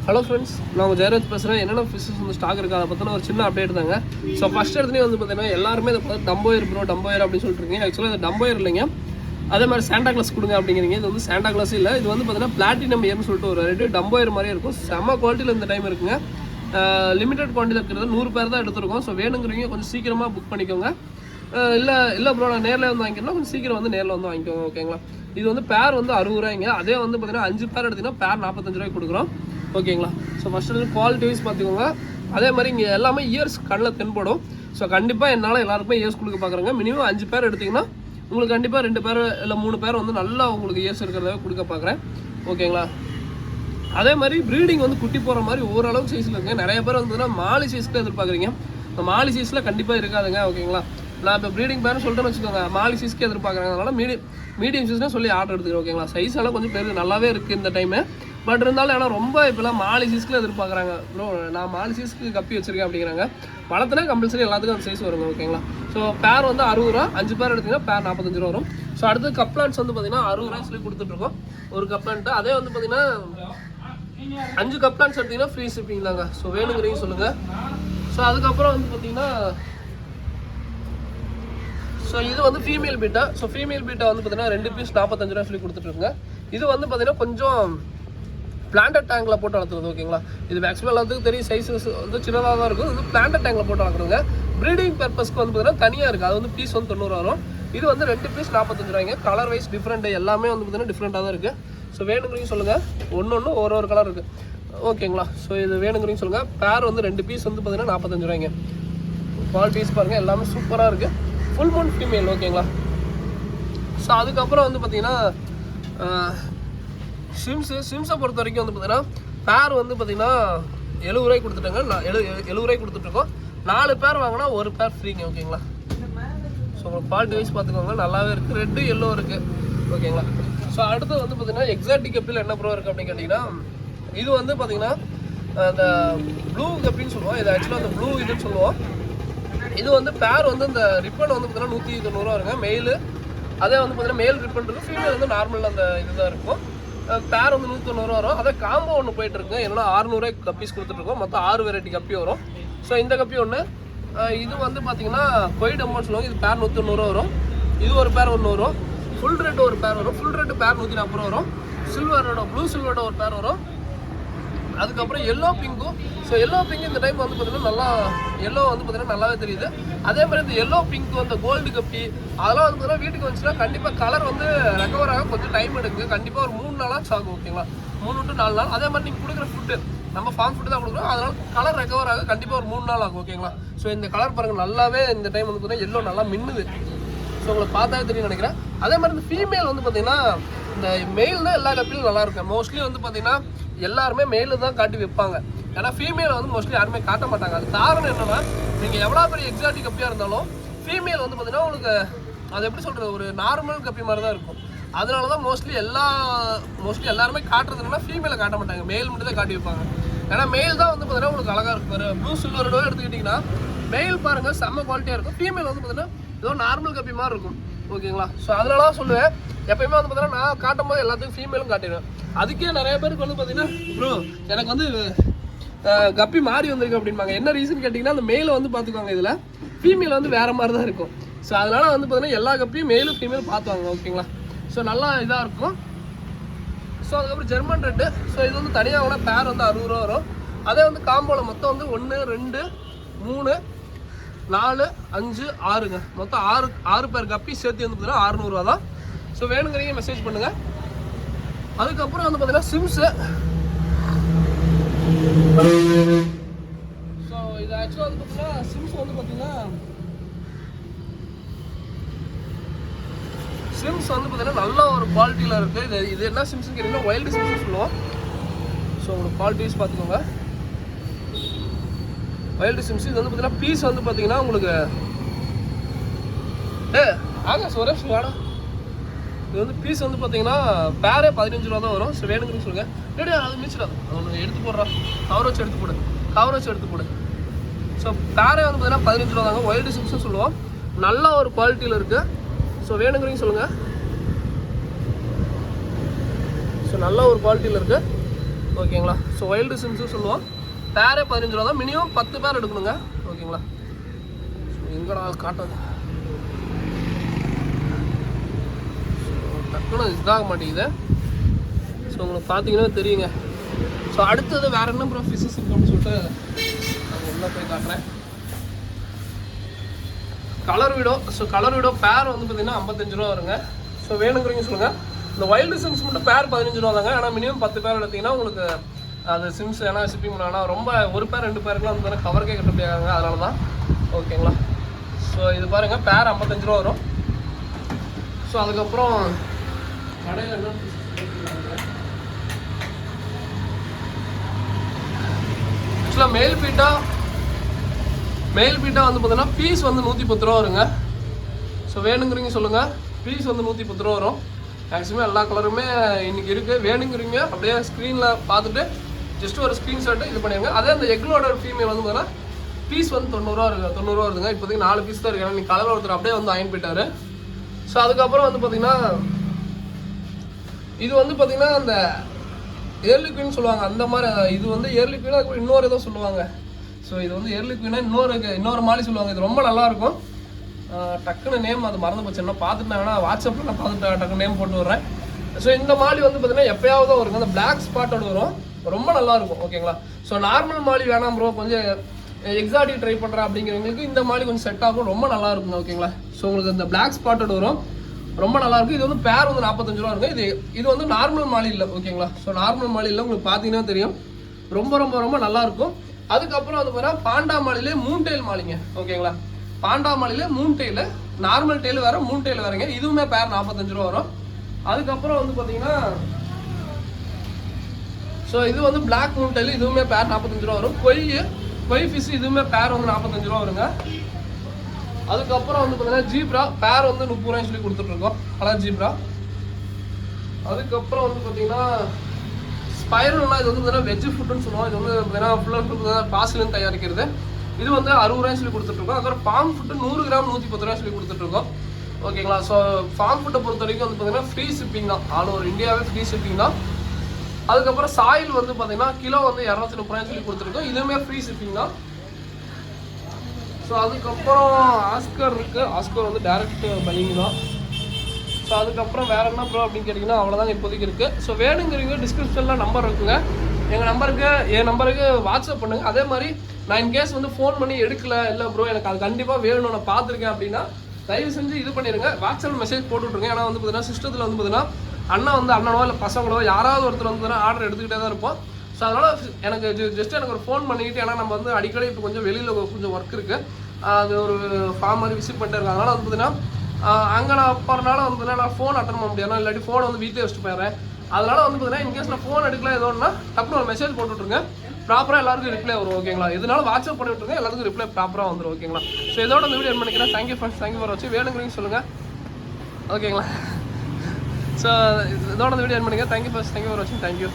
Hello friends, நான் உங்கள் ஜெயராஜ் பேசுகிறேன். என்னென்ன ஃபிஷஸ் வந்து ஸ்டாக் இருக்குது அதை பற்றின ஒரு சின்ன அப்டேட் தாங்க. ஸோ ஃபஸ்ட் இடத்துலேயே வந்து பார்த்தீங்கன்னா எல்லாருமே இதை பார்த்து டம்போயர் டம்போயர் அப்படின்னு சொல்லிட்டு இருக்கீங்க. ஆக்சுவலாக இது டம்போயர் இல்லைங்க, அதே மாதிரி சாண்டா கிளாஸ் கொடுங்க அப்படிங்கிறீங்க. இது வந்து சாண்டா கிளாஸ் இல்லை, இது வந்து பார்த்தீங்கன்னா பிளாட்டினம் இயர்னு சொல்லிட்டு ஒரு ரெண்டு டம்போயர் மாதிரியே இருக்கும். செம்ம குவாலிட்டியில் இந்த டைம் இருக்குங்க. லிமிடெட் குவான்டிட்டி இருக்கிறது 100 பேர் தான் எடுத்துருக்கோம். ஸோ வேணுங்கிறீங்க கொஞ்சம் சீக்கிரமாக புக் பண்ணிக்கோங்க. இல்லை ப்ரோ நான் நேரில் வந்து வாங்கிக்கிறேன்னா கொஞ்சம் சீக்கிரம் வந்து நேரில் வந்து வாங்கிக்கோங்க, ஓகேங்களா. இது வந்து பேர் வந்து 60 ரூபாய்ங்க. அதே வந்து பார்த்தீங்கன்னா 5 பேர் எடுத்திங்கன்னா பேர் 45 ரூபாய்க்கு கொடுக்குறோம், ஓகேங்களா. ஸோ ஃபஸ்ட்டு வந்து குவாலிட்டி வைஸ் பார்த்துக்கோங்க. அதே மாதிரி இங்கே எல்லாமே இயர்ஸ் கண்ணில் தென்படும். ஸோ கண்டிப்பாக என்னால் எல்லாருக்குமே இயர்ஸ் கொடுக்க பார்க்குறேங்க. மினிமம் 5 பேர் எடுத்திங்கன்னா உங்களுக்கு கண்டிப்பாக 2 பேர் இல்லை 3 பேர் வந்து நல்லா உங்களுக்கு இயர்ஸ் இருக்கிறத கொடுக்க பார்க்குறேன், ஓகேங்களா. அதே மாதிரி ப்ரீடிங் வந்து குட்டி போகிற மாதிரி ஓரளவுக்கு சைஸில் இருக்குங்க. நிறைய பேர் வந்து மாலி சைஸில் எதிர்பார்க்குறீங்க. இந்த மாலி சைஸில் கண்டிப்பாக இருக்காதுங்க, ஓகேங்களா. நான் இப்போ ப்ரீடிங் பேர்னு சொல்லிட்டு வச்சுக்கோங்க, மாலி சைஸ்க்கு எதிர்பார்க்குறாங்க. அதனால் மீடியம் சைஸ்னே சொல்லி ஆர்டர் எடுத்துக்கிறேன், ஓகேங்களா. சைஸ் எல்லாம் கொஞ்சம் பேர் நல்லாவே இருக்குது இந்த டைமு. பட் இருந்தாலும் ஏன்னா ரொம்ப இப்போலாம் மாலி சைஸ்க்கு எதிர்பார்க்குறாங்க. ப்ரோ நான் மாலி சைஸ்க்கு கப்பி வச்சுருக்கேன் அப்படிங்கிறாங்க. வளர்த்துனா கம்பல்சரி எல்லாத்துக்கும் அந்த சைஸ் வருங்க, ஓகேங்களா. ஸோ பேர் வந்து 60 ரூபா, 5 பேர் எடுத்திங்கன்னா பேர் 45 ரூபா வரும். ஸோ அடுத்து கப்ளான்ஸ் வந்து பார்த்தீங்கன்னா 60 ரூபாய் சொல்லி கொடுத்துட்ருக்கோம் ஒரு கப்ளான்ட்டு. அதே வந்து பார்த்தீங்கன்னா 5 கப்ளான்ஸ் எடுத்திங்கன்னா ஃப்ரீ ஷிப்பிங் தாங்க. ஸோ வேணுங்கிறீங்க சொல்லுங்கள். ஸோ அதுக்கப்புறம் வந்து பார்த்தீங்கன்னா ஸோ இது வந்து female beta. So female beta வந்து பார்த்தீங்கன்னா 2 பீஸ் 45 ரூபா சொல்லி கொடுத்துட்ருக்குங்க. இது வந்து பார்த்தீங்கன்னா கொஞ்சம் பிளான்டட் டேங்கில் போட்டு வளர்த்துறது, ஓகேங்களா. இது மேக்ஸிமம் எல்லாத்துக்கும் தெரியும், சைஸஸ் வந்து சின்னதாக தான் இருக்கும். இது பிளான்டட் டேங்கில் போட்டு வளர்க்குறதுங்க. ப்ரீடிங் பர்பஸ்க்கு வந்து பார்த்தீங்கன்னா தனியாக இருக்குது. அது வந்து பீஸ் வந்து 90 வரும். இது வந்து 2 பீஸ் 45 ரூபாய்ங்க. கலர் வைஸ் டிஃப்ரெண்ட் எல்லாமே வந்து பார்த்தீங்கன்னா டிஃப்ரெண்ட்டாக தான் இருக்குது. ஸோ வேணுங்கிறீங்க சொல்லுங்கள். ஒன்று ஒரு கலர் இருக்குது, ஓகேங்களா. ஸோ இது வேணுங்கிறீங்க சொல்லுங்கள். பேர் வந்து 2 பீஸ் வந்து பார்த்தீங்கன்னா 45 ரூபாய்ங்க. குவாலிட்டிஸ் பாருங்கள், எல்லாமே சூப்பராக இருக்குது. ஃபுல் மூன் ஃபீமேல், ஓகேங்களா. ஸோ அதுக்கப்புறம் வந்து பார்த்தீங்கன்னா சிம்ஸை பொறுத்த வரைக்கும் வந்து பார்த்தீங்கன்னா பேர் வந்து பார்த்தீங்கன்னா 70 ரூபாய்க்கு கொடுத்துட்டாங்க. 70 ரூபாய்க்கு கொடுத்துட்ருக்கோம். 4 பேர் வாங்கினா 1 பேர் ஃப்ரீங்க, ஓகேங்களா. ஸோ உங்களுக்கு குவாலிட்டி வைஸ் பார்த்துக்கோங்க, நல்லாவே இருக்குது. ரெட்டு எல்லோ இருக்குது, ஓகேங்களா. ஸோ அடுத்து வந்து பார்த்தீங்கன்னா எக்ஸாட்டிக் கப்பில் என்ன ப்ரோ இருக்குது அப்படின்னு கேட்டிங்கன்னா, இது வந்து பார்த்தீங்கன்னா அந்த ப்ளூ கப்பின்னு சொல்லுவோம். இது ஆக்சுவலாக அந்த ப்ளூ இதுன்னு சொல்லுவோம். இது வந்து பேர் வந்து இந்த ரிப்பன் வந்து பார்த்தீங்கன்னா 190 ரூபா வருங்க மெயிலு. அதே வந்து பார்த்தீங்கன்னா மேல் ரிப்பன் இருக்குது, ஃபீமேல் வந்து நார்மல் அந்த இதுதான் இருக்கும். பேர் வந்து 190 ரூபா வரும். அதே காம்போ ஒன்று போயிட்டு இருக்குங்க. என்னன்னா 600 ரூபாய்க்கு கப்பீஸ் கொடுத்துட்ருக்கோம். மொத்தம் 6 வெரைட்டி கப்பி வரும். ஸோ இந்த கப்பி ஒன்று. இது வந்து பார்த்தீங்கன்னா கொயிட் அமௌண்ட் சொல்லுவாங்க. இது பேர் 190 ரூபா வரும். இது ஒரு பேர் ஒன்று வரும். ஃபுல் ரெட் ஒரு பேர் வரும். ஃபுல் ரெட்டு பேர் 140 ரூபா வரும். சில்வரோட ப்ளூ சில்வரோட ஒரு பேர் வரும். அதுக்கப்புறம் எல்லோ பிங்க்கும். ஸோ எல்லோ பிங்க் இந்த டைம் வந்து பார்த்தீங்கன்னா நல்லா எல்லோ வந்து பார்த்தீங்கன்னா நல்லாவே தெரியுது. அதே மாதிரி இந்த எல்லோ பிங்க் அந்த கோல்டு கப்பி அதெல்லாம் வந்து பார்த்தீங்கன்னா வீட்டுக்கு வந்துச்சுன்னா கண்டிப்பாக கலர் வந்து ரெக்கவர் ஆக கொஞ்சம் டைம் எடுக்குது. கண்டிப்பாக ஒரு 3 நாளாக ஆகும், ஓகேங்களா. 3 to 4 நாள். அதே மாதிரி நீங்கள் கொடுக்குற ஃபுட்டு நம்ம ஃபார்ம் ஃபுட்டு தான் கொடுக்குறோம். அதனால் கலர் ரெக்கவர் ஆக கண்டிப்பாக ஒரு 3 நாள் ஆகும், ஓகேங்களா. ஸோ இந்த கலர் பாருங்கள், நல்லாவே இந்த டைம் வந்து பார்த்தீங்கன்னா எல்லோ நல்லா மின்னுது. ஸோ உங்களுக்கு பார்த்தாவே தெரியும் நினைக்கிறேன். அதே மாதிரி இந்த ஃபீமேல் வந்து பார்த்தீங்கன்னா இந்த மெயில் தான் எல்லா கப்பிலும் நல்லா இருக்கும். மோஸ்ட்லி வந்து பார்த்தீங்கன்னா எல்லாருமே மெயிலு தான் காட்டி வைப்பாங்க. ஏன்னா ஃபீமேல் வந்து மோஸ்ட்லி யாருமே காட்ட மாட்டாங்க. அது காரணம் என்னன்னா, நீங்கள் எவ்வளோ பெரிய எக்ஸாட்டிக் கப்பியாக இருந்தாலும் ஃபீமேல் வந்து பார்த்தீங்கன்னா உங்களுக்கு அது எப்படி சொல்கிறது, ஒரு நார்மல் கப்பி மாதிரி தான் இருக்கும். அதனால தான் மோஸ்ட்லி எல்லாருமே காட்டுறது என்னன்னா ஃபீமேலை காட்ட மாட்டாங்க, மெயில் மட்டும் தான் காட்டி வைப்பாங்க. ஏன்னா மெயில் தான் வந்து பார்த்தீங்கன்னா உங்களுக்கு அழகாக இருக்கும். ஒரு ப்ளூ சில்வரோட எடுத்துக்கிட்டிங்கன்னா மெயில் பாருங்கள் செம்ம குவாலிட்டியாக இருக்கும். ஃபீமேல் வந்து பார்த்தீங்கன்னா ஏதோ நார்மல் கப்பி மாதிரி இருக்கும், ஓகேங்களா. ஸோ அதனால தான் சொல்லுவேன், எப்பயுமே வந்து பார்த்தீங்கன்னா நான் காட்டும் போது எல்லாத்துக்கும் ஃபீமேலும் காட்டிடுவேன். அதுக்கே நிறைய பேருக்கு வந்து பார்த்தீங்கன்னா ப்ரோ எனக்கு வந்து கப்பி மாறி வந்திருக்கு அப்படின்பாங்க. என்ன ரீசன் கேட்டிங்கன்னா அந்த மெயிலை வந்து பார்த்துக்குவாங்க, இதில் ஃபீமேல் வந்து வேறு மாதிரி தான் இருக்கும். ஸோ அதனால் வந்து பார்த்தீங்கன்னா எல்லா கப்பியும் மெயிலும் ஃபீமேலும் பார்த்துவாங்க, ஓகேங்களா. ஸோ நல்லா இதாக இருக்கும். ஸோ அதுக்கப்புறம் ஜெர்மன் ரெட்டு. ஸோ இது வந்து தனியாக வாங்கினா பேர் வந்து 60 ரூபா வரும். அதே வந்து காம்போவில் மொத்தம் வந்து 1 2 3 4 5 6ங்க. மொத்தம் 6 பேர் கப்பி சேர்த்து வந்து பார்த்தீங்கன்னா 600 ரூபா தான். ஸோ வேணுங்கிறீங்க மெசேஜ் பண்ணுங்கள். அதுக்கப்புறம் வந்து பார்த்தீங்கன்னா சிம்ஸு. ஸோ இது ஆக்சுவலாக வந்து பார்த்தீங்கன்னா சிம்ஸ் வந்து பார்த்தீங்கன்னா நல்ல ஒரு குவாலிட்டியில் இருக்குது. இது என்ன சிம்ஸ்ன்னு கேட்டிங்கன்னா வைல்டு சிம்ஸ்னு சொல்லுவோம். ஸோ உங்களுக்கு குவாலிட்டிஸ் பார்த்துக்கோங்க. வைல்டு சிம்ஸ் இது வந்து பார்த்தீங்கன்னா பீஸ் வந்து பார்த்தீங்கன்னா உங்களுக்கு ஒரே வாடா. இது வந்து பீஸ் வந்து பார்த்தீங்கன்னா பேரே 15 ரூபா தான் வரும். ஸோ வேணுங்கிறீங்க சொல்லுங்கள். டேடி அது மிச்சிடாது, அது ஒன்று எடுத்து போடுறா, கவர் வச்சு எடுத்து போடு. ஸோ பேரே வந்து பார்த்தீங்கன்னா 15 ரூபா தாங்க. வைல்டு சிம்ஸ்னு சொல்லுவோம். நல்ல ஒரு குவாலிட்டியில் இருக்குது. ஸோ வேணுங்கிறீங்க சொல்லுங்கள். ஸோ நல்ல ஒரு குவாலிட்டியில் இருக்குது. ஓகேங்களா. ஸோ வைல்டு சிம்ஸும் சொல்லுவோம். பேரே 15 ரூபா தான், மினிமம் 10 பேர் எடுக்கணுங்க. ஓகேங்களா. எங்கடா காட்டாது, டக்குன்னு இதாக மாட்டேங்குது. ஸோ உங்களுக்கு பார்த்தீங்கன்னா தெரியுங்க. ஸோ அடுத்தது வேறு என்ன ப்ரோ ஃபிஷஸ் இருக்குன்னு சொல்லிட்டு நான் உள்ளே போய் காட்டுறேன். கலர் வீடோ. ஸோ கலர் வீடோ பேர் வந்து பார்த்தீங்கன்னா 55 ரூபா வருங்க. ஸோ வேணுங்கிறீங்க சொல்லுங்கள். இந்த வைல்டு சிம்ஸ் மட்டும் பேர் 15 ரூபா தாங்க. ஆனால் மினிமம் 10 பேர் எடுத்திங்கன்னா உங்களுக்கு அது சிம்ஸ் ஏன்னா ஷிப்பிங் பண்ணாங்கன்னா ரொம்ப ஒரு பேர் 2 பேருக்குலாம் வந்து கவருக்கே கட்ட முடியாதுங்க. அதனால தான். ஓகேங்களா. ஸோ இது பாருங்கள் பேர் 55 ரூபா வரும். ஸோ அதுக்கப்புறம் கடையில் என்ன ஆக்சுவலாக மேல் பீட்டா வந்து பார்த்தீங்கன்னா பீஸ் வந்து 110 ரூபா வருங்க. ஸோ வேணுங்கிறீங்க சொல்லுங்கள். பீஸ் வந்து 110 ரூபா வரும். மேக்ஸிமம் எல்லா கலருமே இன்றைக்கி இருக்குது. வேணுங்கிறீங்க அப்படியே ஸ்க்ரீனில் பார்த்துட்டு ஜஸ்ட் ஒரு ஸ்க்ரீன்ஷாட்டு இது பண்ணிடுங்க. அதே அந்த எக்லோட ஃபீமேல் வந்து பார்த்தீங்கன்னா பீஸ் வந்து 90 ரூபா இருக்குது. 90 ரூபா வருதுங்க. இப்போதைக்கு 4 பீஸ் தான் இருக்குது. ஏன்னா நீங்கள் கலரில் ஒருத்தர் அப்படியே வந்து அயன் போயிட்டார். ஸோ அதுக்கப்புறம் வந்து பார்த்திங்கன்னா இது வந்து பார்த்திங்கன்னா அந்த ஏர்லி குயின் சொல்லுவாங்க. அந்த மாதிரி இது வந்து ஏர்லி குயினாக இன்னொரு ஏதோ சொல்லுவாங்க. ஸோ இது வந்து ஏர்லி குயினா இன்னொரு மாதிரி சொல்லுவாங்க. இது ரொம்ப நல்லாயிருக்கும். டக்குன்னு நேம் அது மறந்து போச்சு. என்ன பார்த்துட்டு வேணா வாட்ஸ்அப்பில் நான் பார்த்துட்டு டக்குன்னு நேம் போட்டு விட்றேன். ஸோ இந்த மாலி வந்து பார்த்திங்கன்னா எப்போயாவது தான் வருங்க. அந்த பிளாக் ஸ்பாட்டோடு வரும். ரொம்ப நல்லாயிருக்கும். ஓகேங்களா. ஸோ நார்மல் மாலி வேணாம் ப்ரோ, கொஞ்சம் எக்ஸாட்டிக் ட்ரை பண்ணுறேன் அப்படிங்கிறவங்களுக்கு இந்த மாலி கொஞ்சம் செட் ஆகும். ரொம்ப நல்லா இருக்குங்க. ஓகேங்களா. ஸோ உங்களுக்கு இந்த பிளாக் ஸ்பாட்டோடு வரும். ரொம்ப நல்லாயிருக்கும். இது வந்து பேர் வந்து 45 ரூபா இருக்கும். இது வந்து நார்மல் மாலி இல்லை. ஓகேங்களா. ஸோ நார்மல் மாலி இல்லை, உங்களுக்கு பார்த்தீங்கன்னா தெரியும். ரொம்ப ரொம்ப ரொம்ப நல்லாயிருக்கும். அதுக்கப்புறம் வந்து பார்த்தீங்கன்னா பாண்டா மாலிலே 3 டெயில் மாலிங்க. ஓகேங்களா. பாண்டா மாலிலே 3 டெயில், நார்மல் டெயில் வேறு, 3 டெயில் வேறுங்க. இதுவுமே பேர் 45 ரூபா வரும். அதுக்கப்புறம் வந்து பார்த்தீங்கன்னா ஸோ இது வந்து பிளாக் 3 டெயில், இதுவுமே பேர் 45 ரூபா வரும். கொய் ஃபிஷ் இதுவுமே பேர் வந்து 45 ரூபா வருங்க. அதுக்கப்புறம் வந்து பார்த்தீங்கன்னா ஜீப்ரா பேர் வந்து 30 ரூபாய்னு சொல்லி கொடுத்துட்ருக்கோம். Colour zebra. அதுக்கப்புறம் வந்து பார்த்தீங்கன்னா ஸ்பைரல்னா இது வந்து பார்த்தீங்கன்னா வெஜ் ஃபுட்டுன்னு சொல்லுவோம். இது வந்து பார்த்தீங்கன்னா ஃபுல் அண்ட் ஃபுல் பாசிலேருந்து தயாரிக்கிறது. இது வந்து 60 ரூபாய்னு சொல்லி கொடுத்துட்ருக்கோம். அதுக்கப்புறம் ஃபார்ம் ஃபுட்டு 100 கிராம் 110 ரூபாய் சொல்லி கொடுத்துட்ருக்கோம். ஓகேங்களா. ஸோ ஃபார்ம் ஃபுட்டை பொறுத்த வரைக்கும் வந்து பார்த்தீங்கன்னா ஃப்ரீ ஷிப்பிங் தான். ஆல் ஓவர் இந்தியாவே ஃப்ரீ ஷிப்பிங் தான். அதுக்கப்புறம் சாயில் வந்து பார்த்தீங்கன்னா கிலோ வந்து 230 ரூபாய்னு சொல்லி கொடுத்துருக்கோம். இதுவுமே ஃப்ரீ ஷிப்பிங் தான். ஸோ அதுக்கப்புறம் ஆஸ்கர் இருக்குது. ஆஸ்கர் வந்து டேரக்ட் பையிங் தான். ஸோ அதுக்கப்புறம் வேறு என்ன ப்ரோ அப்படின்னு கேட்டிங்கன்னா அவ்வளோதாங்க இப்போதைக்கு இருக்குது. ஸோ வேணுங்கிறவங்க டிஸ்கிரிப்ஷனில் நம்பர் இருக்குங்க. என் நம்பருக்கு வாட்ஸ்அப் பண்ணுங்கள். அதே மாதிரி நான் இன்கேஸ் வந்து ஃபோன் பண்ணி எடுக்கல, இல்லை ப்ரோ எனக்கு அது கண்டிப்பாக வேணும், நான் பார்த்துருக்கேன் அப்படின்னா தயவு செஞ்சு இது பண்ணிடுங்க. வாட்ஸ்அப்பில் மெசேஜ் போட்டு விட்ருங்க. ஏன்னா வந்து பார்த்தீங்கன்னா சிஸ்டத்தில் வந்து பார்த்தீங்கன்னா அண்ணனோ இல்லை பசங்களோ யாராவது ஒருத்தர் வந்து ஆர்டர் எடுத்துக்கிட்டே தான் இருப்போம். ஸோ அதனால் எனக்கு எனக்கு ஒரு ஃபோன் பண்ணிக்கிட்டு, ஏன்னா நம்ம வந்து அடிக்கடி இப்போ கொஞ்சம் வெளியில் கொஞ்சம் ஒர்க் இருக்குது. அது ஒரு ஃபார்ம் மாதிரி விசிட் பண்ணிட்டு இருக்காங்க. அதனால் வந்து பார்த்தீங்கன்னா அங்கே நான் போகிறனால வந்து பார்த்தீங்கன்னா நான் ஃபோன் அட்டன் பண்ண முடியாது. இல்லாட்டி ஃபோனை வந்து வீட்டிலே வச்சுட்டு போயிடுறேன். அதனால் வந்து பார்த்தீங்கன்னா இன்கேஸ் நான் ஃபோன் எடுக்கல ஏதோன்னா டக்குனு ஒரு மெசேஜ் போட்டு விட்ருங்க. ப்ராப்பராக எல்லாருக்கும் ரிப்ளை வரும். ஓகேங்களா. இதனால வாட்ஸ்அப் பண்ணி விட்ருங்க, எல்லாருக்கும் ரிப்ளை ப்ராப்பராக வந்துடும். ஓகேங்களா. ஸோ இதோட இந்த வீடியோ பண்ணிக்கிறேன். தேங்க்யூ ஃபார் வச்சு வேணுங்கிறீங்க சொல்லுங்கள். ஓகேங்களா. ஸோ இதோட இந்த வீடியோ பண்ணிக்கிறேன். தேங்க்யூ ஃபார் வாட்சிங். தேங்க்யூ.